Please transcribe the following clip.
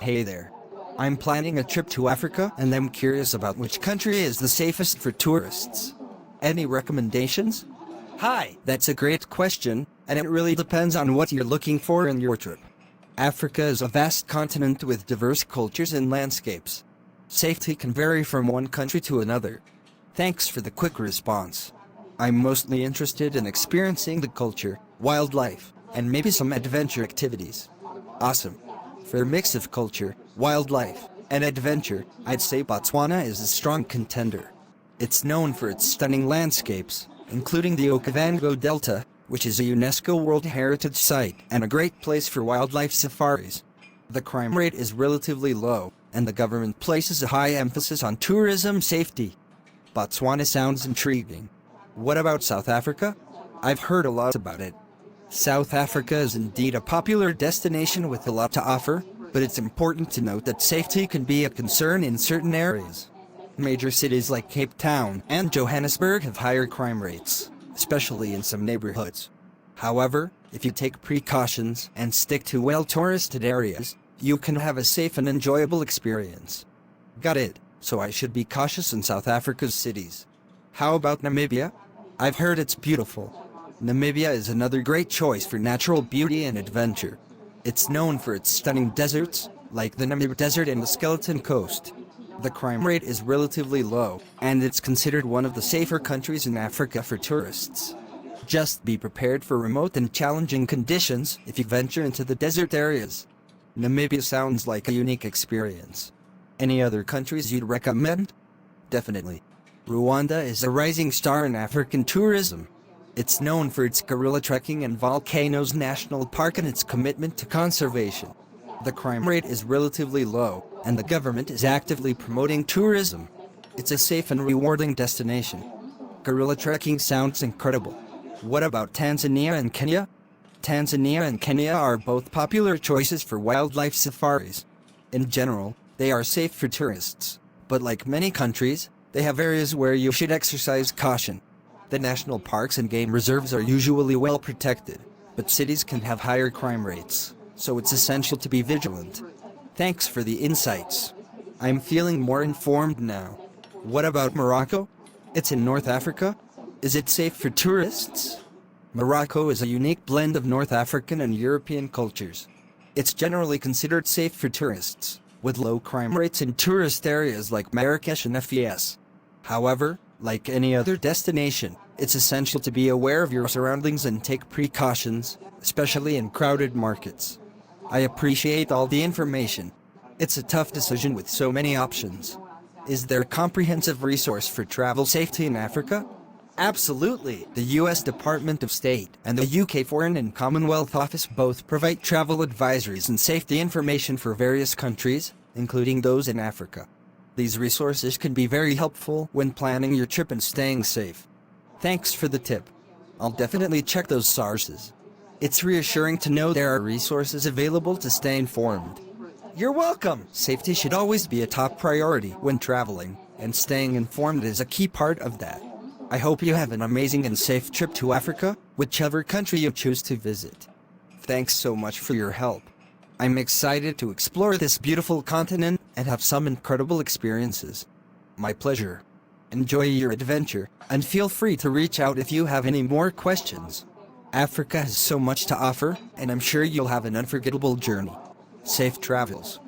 Hey there. I'm planning a trip to Africa and I'm curious about which country is the safest for tourists. Any recommendations? Hi, that's a great question, and it really depends on what you're looking for in your trip. Africa is a vast continent with diverse cultures and landscapes. Safety can vary from one country to another. Thanks for the quick response. I'm mostly interested in experiencing the culture, wildlife, and maybe some adventure activities. Awesome. For a mix of culture, wildlife, and adventure, I'd say Botswana is a strong contender. It's known for its stunning landscapes, including the Okavango Delta, which is a UNESCO World Heritage Site and a great place for wildlife safaris. The crime rate is relatively low, and the government places a high emphasis on tourism safety. Botswana sounds intriguing. What about South Africa? I've heard a lot about it. South Africa is indeed a popular destination with a lot to offer, but it's important to note that safety can be a concern in certain areas. Major cities like Cape Town and Johannesburg have higher crime rates, especially in some neighborhoods. However, if you take precautions and stick to well-touristed areas, you can have a safe and enjoyable experience. Got it, so I should be cautious in South Africa's cities. How about Namibia? I've heard it's beautiful. Namibia is another great choice for natural beauty and adventure. It's known for its stunning deserts, like the Namib Desert and the Skeleton Coast. The crime rate is relatively low, and it's considered one of the safer countries in Africa for tourists. Just be prepared for remote and challenging conditions if you venture into the desert areas. Namibia sounds like a unique experience. Any other countries you'd recommend? Definitely. Rwanda is a rising star in African tourism. It's known for its gorilla trekking and volcanoes national park and its commitment to conservation. The crime rate is relatively low, and the government is actively promoting tourism. It's a safe and rewarding destination. Gorilla trekking sounds incredible. What about Tanzania and Kenya? Tanzania and Kenya are both popular choices for wildlife safaris. In general, they are safe for tourists, but like many countries, they have areas where you should exercise caution. The national parks and game reserves are usually well protected, but cities can have higher crime rates, so it's essential to be vigilant. Thanks for the insights. I'm feeling more informed now. What about Morocco? It's in North Africa? Is it safe for tourists? Morocco is a unique blend of North African and European cultures. It's generally considered safe for tourists, with low crime rates in tourist areas like Marrakesh and Fes. However, like any other destination, it's essential to be aware of your surroundings and take precautions, especially in crowded markets. I appreciate all the information. It's a tough decision with so many options. Is there a comprehensive resource for travel safety in Africa? Absolutely. The US Department of State and the UK Foreign and Commonwealth Office both provide travel advisories and safety information for various countries, including those in Africa. These resources can be very helpful when planning your trip and staying safe. Thanks for the tip. I'll definitely check those sources. It's reassuring to know there are resources available to stay informed. You're welcome! Safety should always be a top priority when traveling, and staying informed is a key part of that. I hope you have an amazing and safe trip to Africa, whichever country you choose to visit. Thanks so much for your help. I'm excited to explore this beautiful continent and have some incredible experiences. My pleasure. Enjoy your adventure, and feel free to reach out if you have any more questions. Africa has so much to offer, and I'm sure you'll have an unforgettable journey. Safe travels.